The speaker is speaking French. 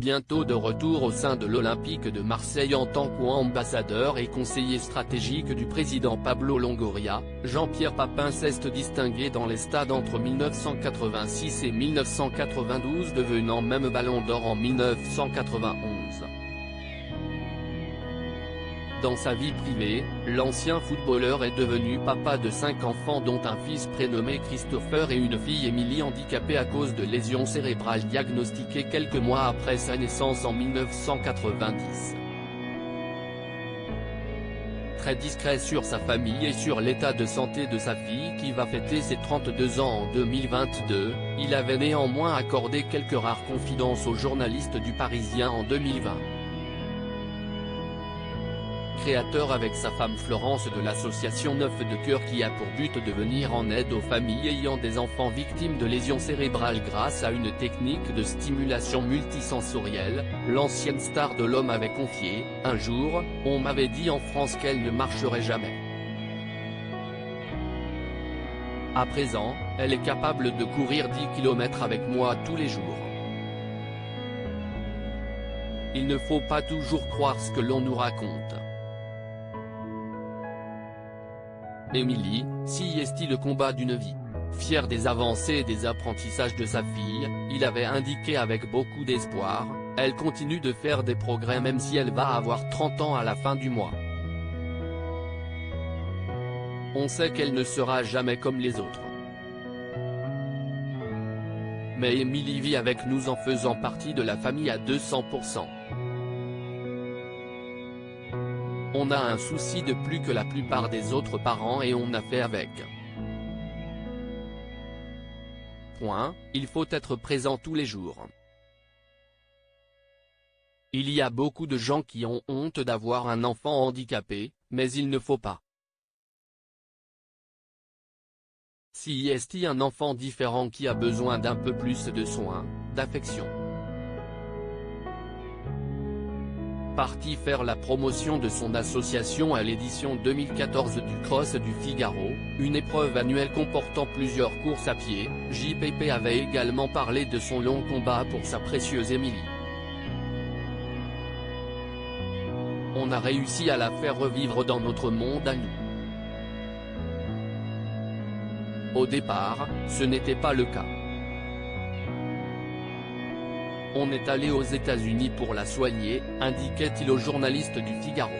bientôt de retour au sein de l'Olympique de Marseille en tant qu'ambassadeur et conseiller stratégique du président Pablo Longoria. Jean-Pierre Papin s'est distingué dans les stades entre 1986 et 1992, devenant même Ballon d'Or en 1991. Dans sa vie privée, l'ancien footballeur est devenu papa de 5 enfants dont un fils prénommé Christopher et une fille Émilie handicapée à cause de lésions cérébrales diagnostiquées quelques mois après sa naissance en 1990. Très discret sur sa famille et sur l'état de santé de sa fille qui va fêter ses 32 ans en 2022, il avait néanmoins accordé quelques rares confidences aux journalistes du Parisien en 2020. Créateur avec sa femme Florence de l'association Neuf de Cœur qui a pour but de venir en aide aux familles ayant des enfants victimes de lésions cérébrales grâce à une technique de stimulation multisensorielle, l'ancienne star de l'Homme avait confié « Un jour, on m'avait dit en France qu'elle ne marcherait jamais. À présent, elle est capable de courir 10 km avec moi tous les jours. Il ne faut pas toujours croire ce que l'on nous raconte. » Émilie, si est-il le combat d'une vie. Fier des avancées et des apprentissages de sa fille, il avait indiqué avec beaucoup d'espoir, elle continue de faire des progrès même si elle va avoir 30 ans à la fin du mois. On sait qu'elle ne sera jamais comme les autres. Mais Émilie vit avec nous en faisant partie de la famille à 200%. On a un souci de plus que la plupart des autres parents et on a fait avec. Il faut être présent tous les jours. Il y a beaucoup de gens qui ont honte d'avoir un enfant handicapé, mais il ne faut pas. Si est un enfant différent qui a besoin d'un peu plus de soins, d'affection. Parti faire la promotion de son association à l'édition 2014 du Cross du Figaro, une épreuve annuelle comportant plusieurs courses à pied, JPP avait également parlé de son long combat pour sa précieuse Émilie. On a réussi à la faire revivre dans notre monde à nous. Au départ, ce n'était pas le cas. On est allé aux États-Unis pour la soigner, indiquait-il au journaliste du Figaro.